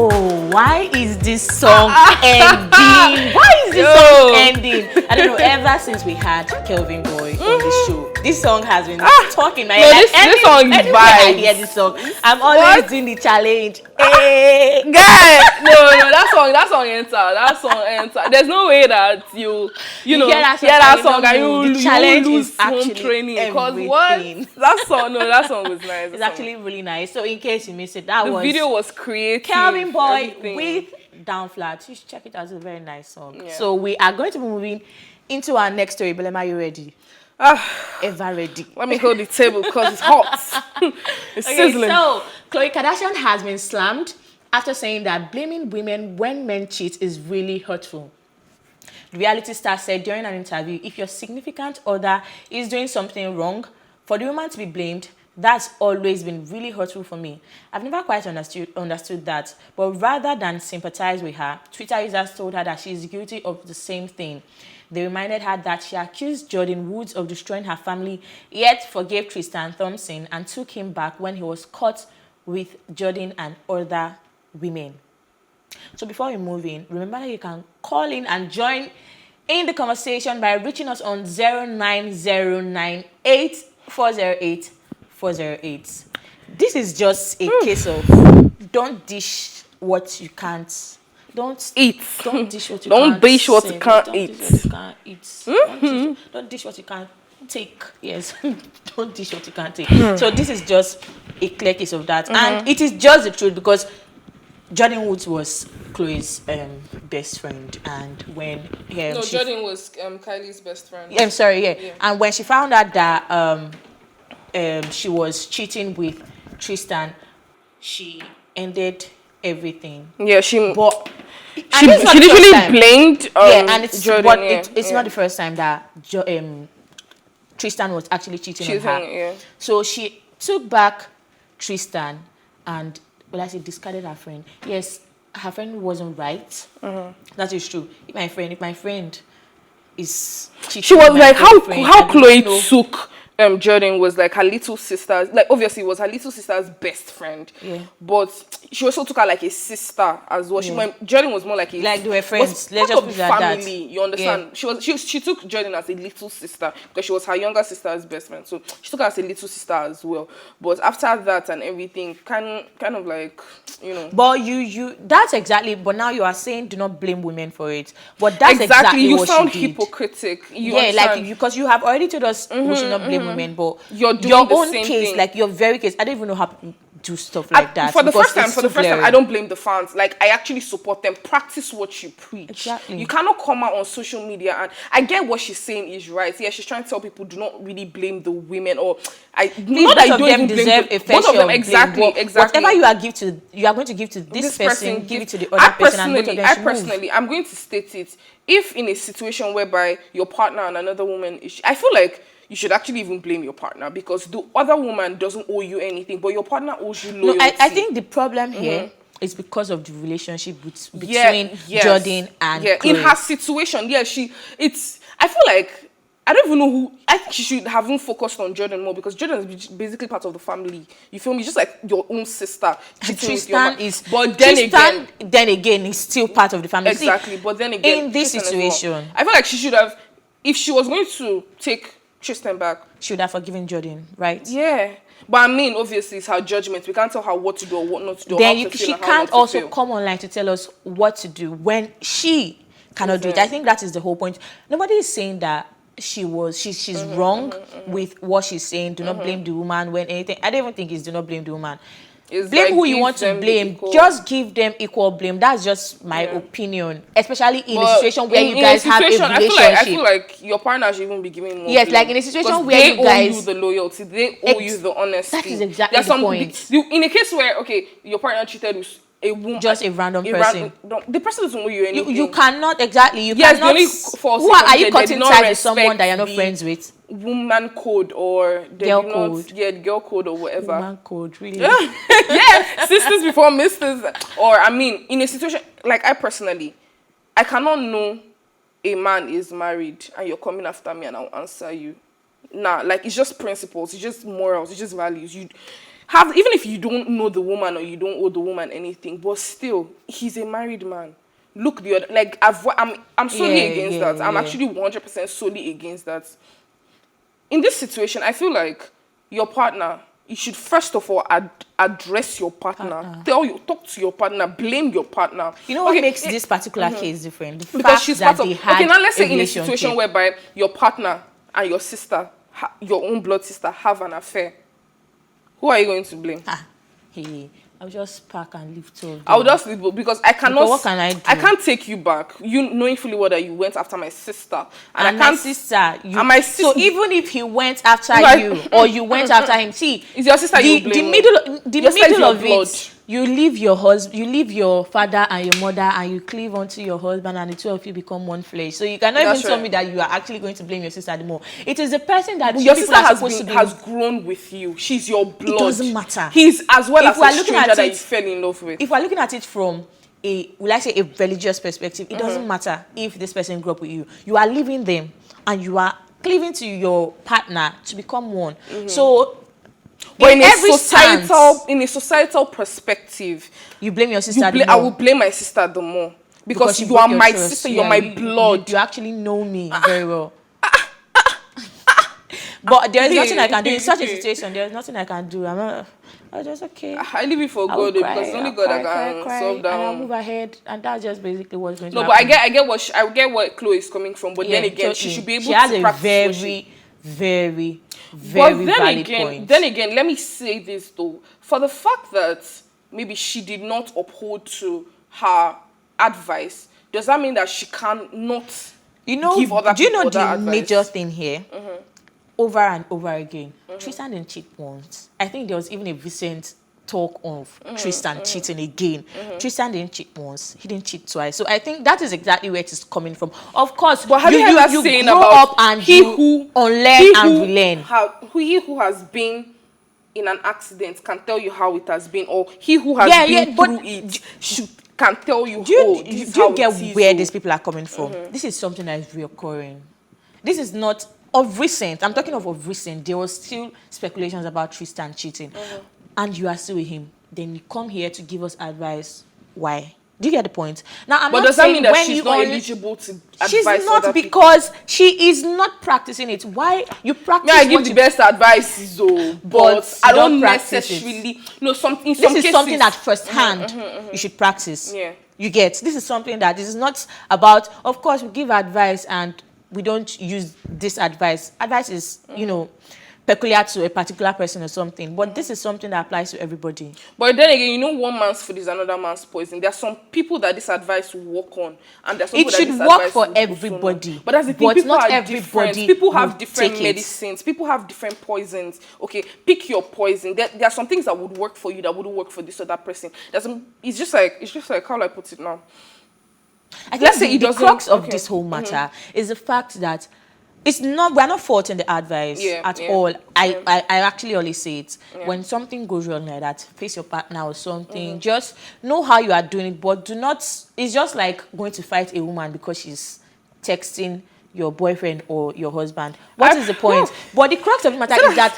oh, why is this song ending? Why is this song ending? I don't know, ever since we had Kelvin Boy on the show, this song has been talking. No, this song is vibes. I hear this song, I'm always doing the challenge. Hey. Guy, no, that song enter. There's no way that you know hear that song and you lose home training because what that song was nice. It's actually really nice. So in case you missed it, the video was creative. Kelvin Boy with Down Flat. You should check it out. It's a very nice song. Yeah. So we are going to be moving into our next story. Belema, are you ready? Ever ready? Let me hold the table because it's hot. It's sizzling. So Khloe Kardashian has been slammed after saying that blaming women when men cheat is really hurtful. The reality star said during an interview, if your significant other is doing something wrong, for the woman to be blamed, that's always been really hurtful for me. I've never quite understood that, but rather than sympathize with her, Twitter users told her that she is guilty of the same thing. They reminded her that she accused Jordan Woods of destroying her family, yet forgave Tristan Thompson and took him back when he was caught with Jordan and other women. So before we move in, remember that you can call in and join in the conversation by reaching us on 09098408408. This is just a case of don't dish what you can't. Don't eat. Don't dish what you can't. Don't dish what you can't eat. Don't dish what you can't take. Yes. Don't dish what you can't take. So this is just a clear case of that. And it is just the truth because Jordan Woods was Khloe's best friend, and when Jordan was Kylie's best friend. I'm sorry, yeah. And when she found out that she was cheating with Tristan, she ended everything. Yeah, she literally blamed and it's Jordan. But it's not the first time that Tristan was actually cheating on her. Yeah. So she took back Tristan and discarded her friend. Yes, her friend wasn't right. That is true. If my friend is cheating, she was like how Khloe took Jordan was like her little sister. Like obviously it was her little sister's best friend. Yeah. But she also took her like a sister as well. Jordan was more like they were friends. Let's just put family. You understand? Yeah. She took Jordan as a little sister because she was her younger sister's best friend. So she took her as a little sister as well. But after that and everything, kind of like, you know. But that's exactly. But now you are saying do not blame women for it. But that's exactly you what sound she did. Hypocritic. Because you have already told us we should not blame women, but you're doing your the own same case, thing. like your very case. I don't even know how to do stuff like that. For the first time, I don't blame the fans. Like I actually support them. Practice what you preach. Exactly. You cannot come out on social media and I get what she's saying is right. Yeah, she's trying to tell people do not really blame the women or not that you don't even blame both of them. Exactly. Whatever you are going to give to this person, give it to the other person. And both of them I'm going to state it. If in a situation whereby your partner and another woman is, I feel like you should actually even blame your partner because the other woman doesn't owe you anything, but your partner owes you loyalty. No, I think the problem here is because of the relationship between Jordan and Khloe. In her situation, I feel like I don't even know who. I think she should have focused on Jordan more because Jordan is basically part of the family. You feel me? Just like your own sister. Tristan then again, is still part of the family. Exactly, but then again, in this situation, well, I feel like she should have, if she was going to take Tristan back, she would have forgiven Jordan, right? Yeah. But I mean, obviously, it's her judgment. We can't tell her what to do or what not to do. Then she can't also come online to tell us what to do when she cannot do it. I think that is the whole point. Nobody is saying that she's wrong with what she's saying. Do not blame the woman when anything. I don't even think it's do not blame the woman. Blame who you want to blame. Just give them equal blame. That's just my opinion. Especially in a situation where you guys have a relationship. I feel like your partner should even be giving more blame. Like in a situation where you guys... They owe you the loyalty. They owe you the honesty. That is exactly the point. In a case where, your partner cheated with a woman... Just a random person. The person doesn't owe you anything. You cannot, exactly. You cannot... Who are you cutting ties with someone that you're not friends with? Woman code or girl code. Yeah, girl code or whatever. Woman code, really? Yeah, sisters before misters. Or I mean, in a situation like I personally, I cannot know a man is married and you're coming after me and I'll answer you. Nah, like it's just principles, it's just morals, it's just values. even if you don't know the woman or you don't owe the woman anything, but still, he's a married man. Look, the other, like I'm solely against that. I'm actually 100% solely against that. In this situation, I feel like your partner, you should first of all address your partner. Talk to your partner, blame your partner. You know what makes this particular case different? The Because fact she's that part of. they had Okay, now let's say in a relationship. situation whereby your partner and your sister, your own blood sister, have an affair. Who are you going to blame? Hey, I'll just pack and leave too. I'll just leave because I cannot. What can I do? I can't take you back. You knowing fully well that you went after my sister, and I my can't. Sister, and my sister. So even if he went after you or you went after him, see, it's your sister. You blame. The middle of blood. it. You leave your husband, you leave your father and your mother, and you cleave onto your husband, and the two of you become one flesh. So you cannot even tell me that you are actually going to blame your sister anymore. It is the person that your sister has grown with you. She's your blood. It doesn't matter. He's as well as a stranger that you fell in love with. If we're looking at it from a religious perspective, it doesn't matter if this person grew up with you. You are leaving them, and you are cleaving to your partner to become one. So. But in a societal perspective, you blame your sister. I will blame my sister the more because you are my sister. You're my blood. You actually know me very well. But there is nothing I can do in such a situation. There is nothing I can do. I'm just okay. I leave it for God because it's only God that can solve that. And I'll move ahead, and that's just basically what's going to happen. No, but I get what Chloe is coming from. But then again, she should be able to practice. She has a very valid point. Then again, let me say this though. For the fact that maybe she did not uphold to her advice, does that mean that she cannot give other people do you know the advice? Major thing here? Over and over again. Tristan didn't cheat once. I think there was even a recent talk of Tristan cheating again. Tristan didn't cheat once. He didn't cheat twice. So I think that is exactly where it is coming from. Of course, but have you heard that saying grow about up and you unlearn and relearn? He who has been in an accident can tell you how it has been, or he who has been through it can tell you. Do you get where these people are coming from? This is something that is reoccurring. This is not of recent. I'm talking of recent. There was still speculations about Tristan cheating. And you are still with him, then you come here to give us advice. Why? Do you get the point? Now, but does that mean that she's not eligible to advise? She's not, because she is not practicing it. Why you practice? Yeah, I give the best advice, though, but I don't necessarily. No, something. This is something that firsthand you should practice. Yeah, you get. This is something that this is not about. Of course, we give advice and we don't use this advice. Advice is, peculiar to a particular person or something, but this is something that applies to everybody. But then again, one man's food is another man's poison. There are some people that this advice will work on, and there's some people that this advice work for everybody. But that's the thing, people not are everybody. Different. People have different medicines. People have different poisons. Okay, pick your poison. There are some things that would work for you that wouldn't work for this other person. It's just like how do I put it now? I think the crux of this whole matter is the fact that we're not faulting the advice at all. I actually always say it. When something goes wrong like that, face your partner or something, just know how you are doing it, but do not, it's just like going to fight a woman because she's texting your boyfriend or your husband. What is the point? But the crux of the matter is that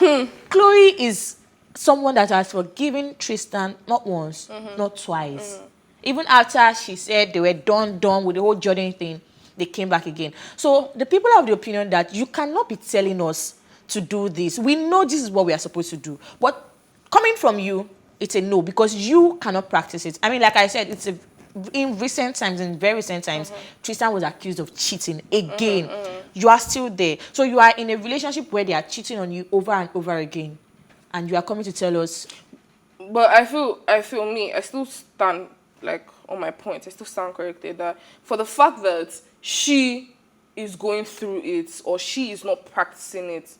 Chloe is someone that has forgiven Tristan not once, not twice. Even after she said they were done with the whole Jordan thing, they came back again. So the people have the opinion that you cannot be telling us to do this. We know this is what we are supposed to do. But coming from you, it's a no, because you cannot practice it. I mean, like I said, in very recent times, Tristan was accused of cheating again. You are still there. So you are in a relationship where they are cheating on you over and over again. And you are coming to tell us. But I still stand on my point. I still stand corrected that for the fact that she is going through it or she is not practicing it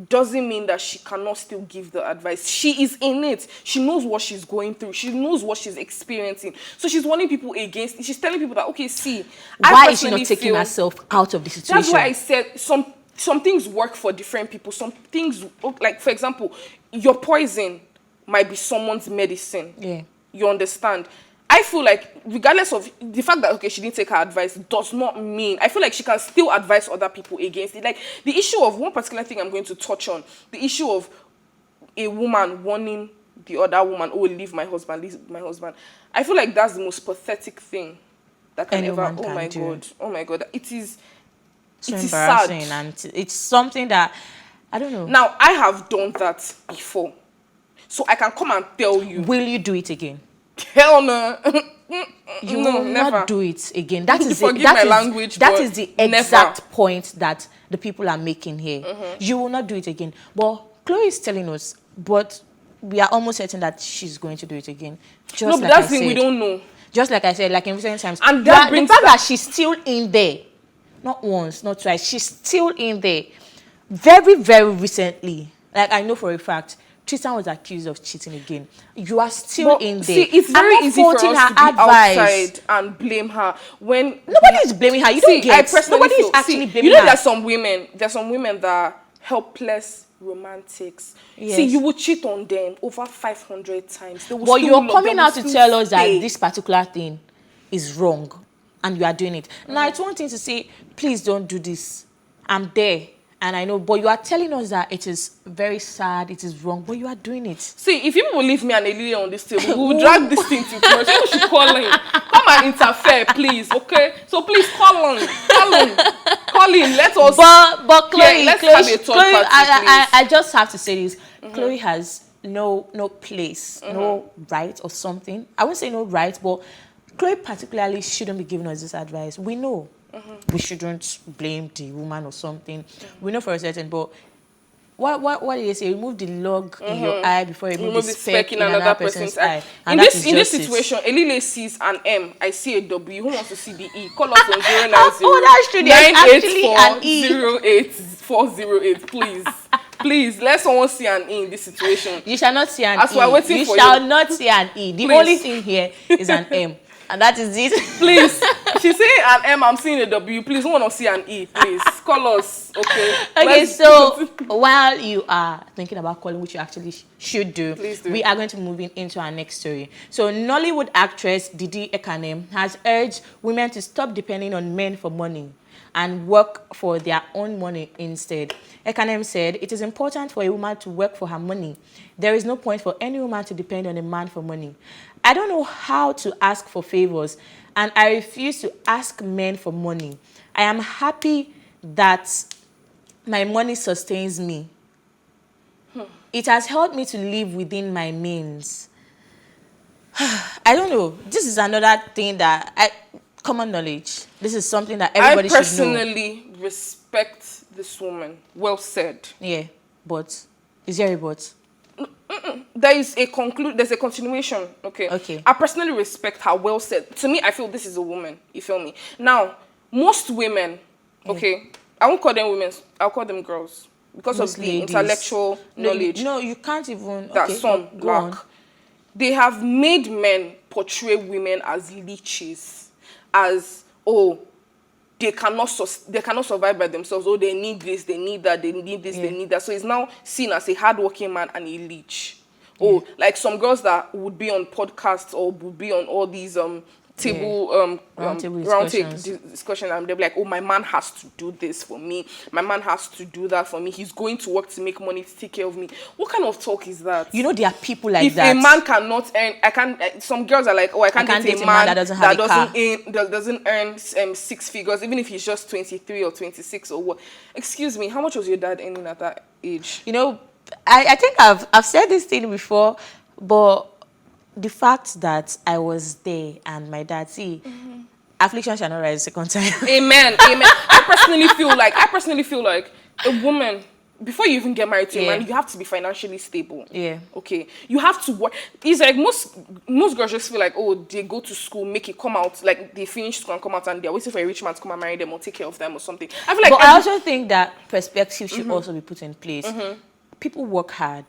doesn't mean that she cannot still give the advice. She is in it. She knows what she's going through. She knows what she's experiencing. So she's warning people against it. She's telling people that, okay, see, why is she not taking herself out of the situation? That's why I said some things work for different people. Some things, like for example, your poison might be someone's medicine. Yeah. You understand? I feel like regardless of the fact that, okay, she didn't take her advice does not mean, I feel like she can still advise other people against it. Like the issue of one particular thing I'm going to touch on, the issue of a woman warning the other woman, oh, leave my husband, leave my husband. I feel like that's the most pathetic thing that can Any ever. woman Oh can my do. God, oh my God, it is. So It is embarrassing, sad. and it's something that I don't know. Now I have done that before, so I can come and tell you. Will you do it again? Hell no. You No, will never. not do it again. That is Forgive that my is language, that but is the never. exact point that the people are making here. You will not do it again. But Chloe is telling us, but we are almost certain that she's going to do it again. Just No, but like that's I the thing, we said. don't know. Just like I said, like in recent times. And that the brings fact that- that she's still in there, not once, not twice, she's still in there. Very, very recently, like I know for a fact, Tristan was accused of cheating again. You are still But in there. see, it's I'm very not easy for faulting us her to be advice. outside and blame her when Nobody is blaming her. You don't get. I personally Nobody feel, is actually see, blaming you know, her. there's some women that are helpless romantics. Yes. See, you would cheat on them over 500 times. They will But still you're love- coming they will out to still tell us that stay. this particular thing is wrong and you are doing it. Now, it's one thing to say, please don't do this. I'm there and I know, but you are telling us that it is very sad, it is wrong, but you are doing it. See, if you will leave me and Elile on this table, we will drag this thing to commercial. You should call in. Come and interfere, please, okay? So please call in. Call in. Let us... But Chloe, let's Chloe, have a third Chloe, party, I just have to say this. Chloe has no place, no right or something. I wouldn't say no right, but Chloe particularly shouldn't be giving us this advice. We know we shouldn't blame the woman or something. We know for a certain, but what did they say? Remove the log in your eye before you remove the speck in another person's eye. In And that this is in this just it. situation, Elile sees an M, I see a W. Who wants to see the E? Call us on 090 Oh, that's true. There's actually an E. 98408, please. Please, let someone see an E in this situation. You shall not see an As E. we are waiting You for shall you. not see an E. The Please. only thing here is an M. And that is it. Please, she's saying an M, I'm seeing a W. Please, who want to see an E? Please, call us, okay? Okay, Let's- so while you are thinking about calling, which you actually should do, Please do. we are going to move into our next story. So Nollywood actress Didi Ekanem has urged women to stop depending on men for money and work for their own money instead. Ekanem said, "It is important for a woman to work for her money. There is no point for any woman to depend on a man for money. I don't know how to ask for favors, and I refuse to ask men for money. I am happy that my money sustains me. It has helped me to live within my means." I don't know. This is another thing that common knowledge. This is something that everybody I should personally respect this woman. Well said. know. Yeah, but is there a but? There's a continuation. Okay. Okay. I personally respect her. Well said. To me, I feel this is a woman. You feel me? Now, most women, okay, I won't call them women. I'll call them girls because Most of the ladies. intellectual knowledge No, you can't even. that Okay, some go lack. on. They have made men portray women as leeches, as they cannot survive by themselves. Oh, they need this, they need that, they need this, they need that. So it's now seen as a hardworking man and a leech. Oh, like some girls that would be on podcasts or would be on all these round table discussion, and they're like, oh, my man has to do this for me, my man has to do that for me, he's going to work to make money to take care of me. What kind of talk is that? You know there are people like if that. a man cannot earn, some girls are like, oh, I can't date a man that doesn't have a car. doesn't earn six figures, even if he's just 23 or 26 or what. Excuse me, how much was your dad earning at that age? You know, I think I've said this thing before, but the fact that I was there and my dad, affliction shall not rise a second time. Amen. I personally feel like a woman, before you even get married to a man, you have to be financially stable. Yeah. Okay. You have to work. It's like most girls just feel like, oh, they go to school, make it come out, like they finish school and come out and they're waiting for a rich man to come and marry them or take care of them or something. I feel like But I also think that perspective should also be put in place. People work hard.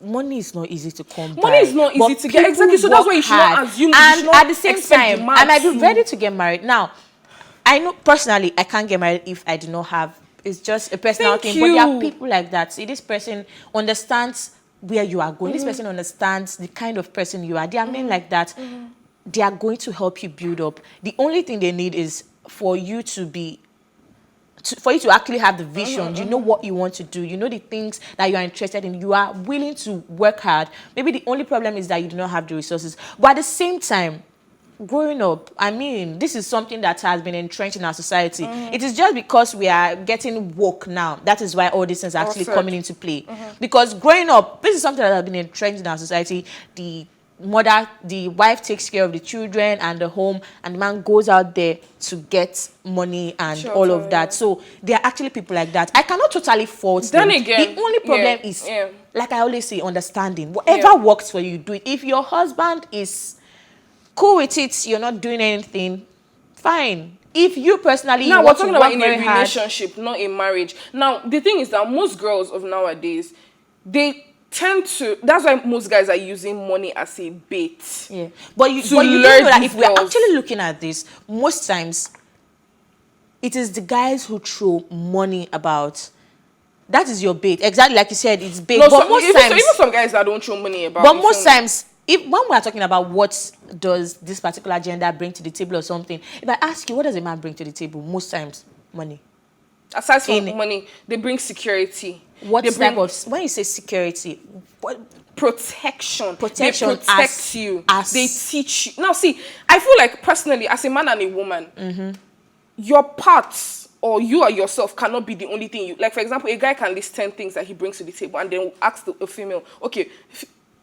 Money is not easy to come by. Money is not easy to get. Exactly. So that's why you should not assume. And at the same time, I might be ready to get married. Now, I know personally I can't get married if I do not have. It's just a personal thing. But there are people like that. See, this person understands where you are going. This person understands the kind of person you are. There are men like that. They are going to help you build up. The only thing they need is for you to be for you to actually have the vision, you know what you want to do, you know the things that you are interested in, you are willing to work hard. Maybe the only problem is that you do not have the resources. But at the same time, growing up, I mean, this is something that has been entrenched in our society. It is just because we are getting woke now. That is why all these things are actually coming into play. Because growing up, this is something that has been entrenched in our society. The wife takes care of the children and the home, and the man goes out there to get money and all of that. So there are actually people like that. I cannot totally fault them. Again, the only problem is, like I always say, understanding. Whatever works for you, do it. If your husband is cool with it, you're not doing anything, fine. If you personally now want we're talking to about work in very a relationship, not a marriage. Now the thing is that most girls of nowadays, they tend to, that's why most guys are using money as a bait. Yeah, but you do know that if we're actually looking at this, most times it is the guys who throw money about. That is your bait, exactly like you said. It's bait. No, but most times, even some guys that don't throw money about. But most times, when we're talking about what does this particular gender bring to the table or something, if I ask you, what does a man bring to the table? Most times, money. Aside from money, they bring security. What type of, when you say security, what? Protection. They protect you. They teach you. Now, see, I feel like personally, as a man and a woman, your parts or you or yourself cannot be the only thing you, like for example, a guy can list 10 things that he brings to the table and then ask a female, okay,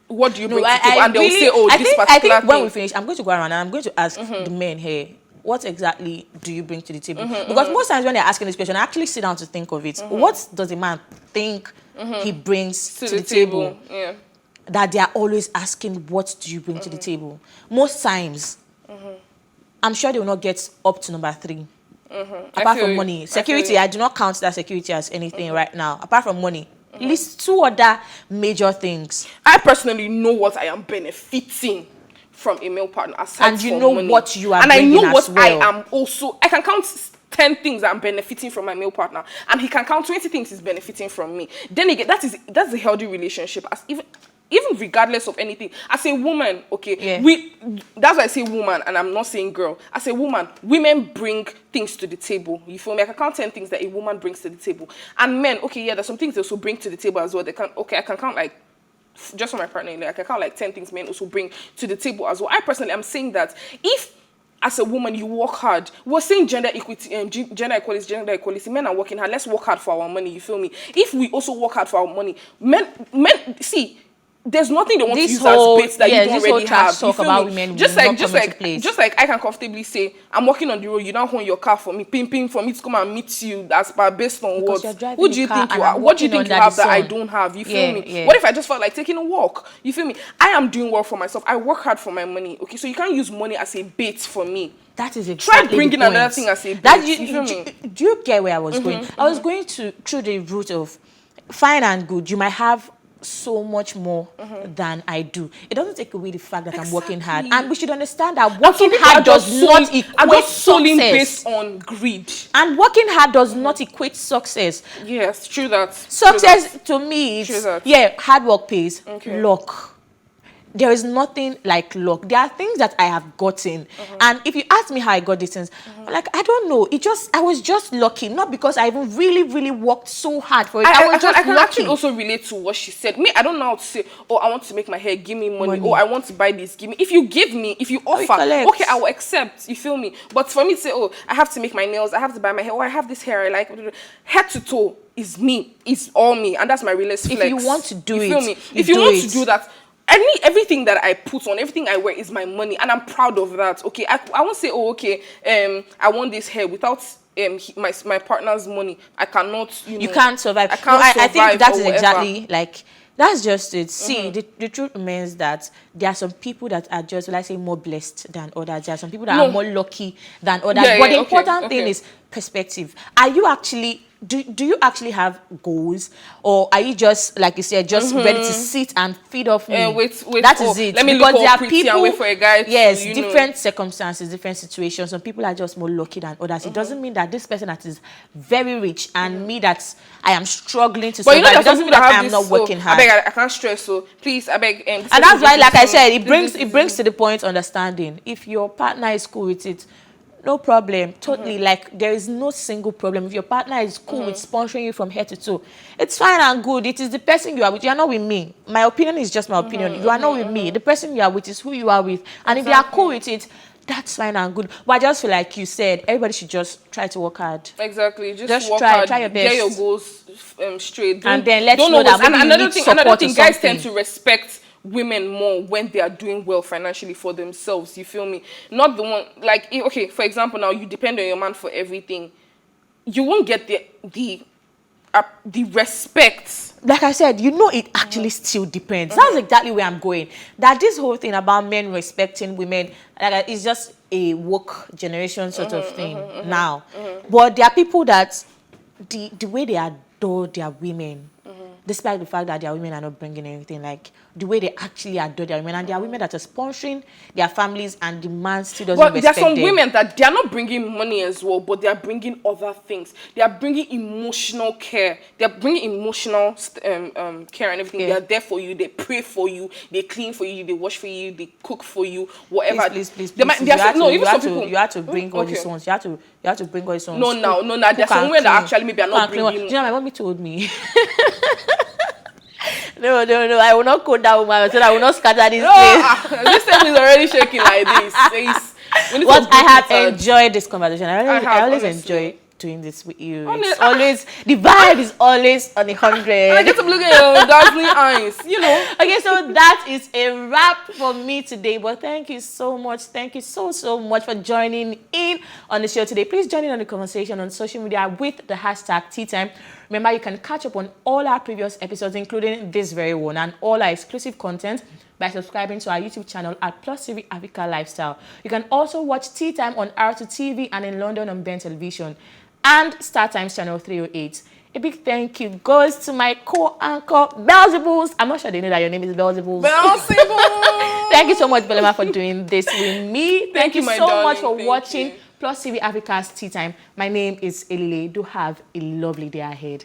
what do you bring to the table? And they'll say, oh, this particular thing. When we finish, I'm going to go around and I'm going to ask the men here, what exactly do you bring to the table? Because most times when they're asking this question, I actually sit down to think of it. What does a man think he brings to the table? Yeah. That they are always asking, what do you bring to the table? Most times, I'm sure they will not get up to number 3. Apart from money. Security, I do not count that security as anything right now. Apart from money. List 2 other major things. I personally know what I am benefiting from a male partner, aside and you know money. What you are, and I know what well. I am also. I can count 10 things I'm benefiting from my male partner, and he can count 20 things he's benefiting from me. Then again, that's a healthy relationship. As even regardless of anything, as a woman, okay, that's why I say woman, and I'm not saying girl. As a woman, women bring things to the table. You feel me? I can count 10 things that a woman brings to the table, and men, okay, yeah, there's some things they also bring to the table as well. I can count like. Just for my partner, I can count like 10 things men also bring to the table as well. I personally am saying that if, as a woman, you work hard, we're saying gender equality, men are working hard. Let's work hard for our money. You feel me? If we also work hard for our money, men, see. There's nothing they want to use as baits that you don't already have. Talk about women just like I can comfortably say, I'm working on the road, you now hold your car for me, ping for me to come and meet you. That's based on what? Who do you think you are? What do you think you have that I don't have? You feel me? Yeah. What if I just felt like taking a walk? You feel me? I am doing well for myself. I work hard for my money. Okay, so you can't use money as a bait for me. That is exactly try bringing another thing as a bait. You feel me? Do you get where I was going? I was going through the route of fine and good. You might have so much more than I do. It doesn't take away the fact that I'm working hard, and we should understand that working hard does not equate success. Based on greed, and working hard does not equate success. Yes, true that. Success to me, it's, hard work pays. Luck. There is nothing like luck. There are things that I have gotten. And if you ask me how I got these things, I'm like, I don't know. I was just lucky. Not because I even really, really worked so hard for it. I can actually also relate to what she said. Me, I don't know how to say, oh, I want to make my hair, give me money. Oh, I want to buy this, give me. If you give me, if you offer, okay, I will accept. You feel me? But for me to say, oh, I have to make my nails, I have to buy my hair, or I have this hair I like, head to toe is me. It's all me. And that's my realest flex. If you want to do it, you feel me? If you want to do that, everything that I put on, everything I wear is my money, and I'm proud of that. Okay, I won't say, oh, okay, I want this hair without my partner's money. I cannot. You can't survive. I think that is exactly like. That's just it. See, the truth remains that there are some people that are just, let's say, more blessed than others. There are some people that are more lucky than others. But the important thing is perspective. Are you actually, do you actually have goals? Or are you just, like you said, just ready to sit and feed off me? Wait. That is it. Let me because look there are people, and wait for a guy to, different circumstances, different situations. Some people are just more lucky than others. It doesn't mean that this person that is very rich and me that I am struggling to survive. It doesn't mean that I am not working hard. I can't stress. So please, I beg. And that's why, like I said, it brings to the point understanding. If your partner is cool with it, no problem. Totally. Like, there is no single problem. If your partner is cool with sponsoring you from head to toe, it's fine and good. It is the person you are with. You are not with me. My opinion is just my opinion. You are not with me. The person you are with is who you are with. And if they are cool with it, that's fine and good. But I just feel like you said, everybody should just try to work hard. Exactly. Just work try hard. your best. Get your goals straight. And then let's know that maybe another thing, guys tend something. to respect women more when they are doing well financially for themselves. You feel me? Not the one like okay. For example, now you depend on your man for everything. You won't get the respect. Like I said, you know, it actually still depends. That's exactly where I'm going. That this whole thing about men respecting women, like, is just a woke generation sort of thing now. But there are people that the way they adore their women, despite the fact that their women are not bringing anything, like the way they actually adore their women, and there are women that are sponsoring their families, and the man still doesn't respect them. But there are some women that they are not bringing money as well, but they are bringing other things. They are bringing emotional care. They are bringing emotional care and everything. They are there for you. They pray for you. They clean for you. They wash for you. They cook for you. Whatever. Please. You have to bring all these ones. You have to bring all these ones. No. There's some women that actually maybe are not bringing. Do you know, my mommy told me. No, I will not quote that woman. So I will not scatter this place. This table is already shaking like this. What I have enjoyed this conversation. I always enjoy doing this with you. It's always, the vibe is always on 100. And I get to look at your dazzling eyes, you know. Okay, so that is a wrap for me today. But thank you so much. Thank you so much for joining in on the show today. Please join in on the conversation on social media with the hashtag TEATIME. Remember, you can catch up on all our previous episodes, including this very one, and all our exclusive content by subscribing to our YouTube channel at PlusTvAfrica Lifestyle. You can also watch TEATIME on R2TV and in London on Ben Television and Star Times channel 308. A big thank you goes to my co-anchor, Belzebuls. I'm not sure they know that your name is Belzebuls. Thank you so much, Belema, for doing this with me. Thank you so much for watching Plus TV Africa's TEATIME. My name is Elile. Do have a lovely day ahead.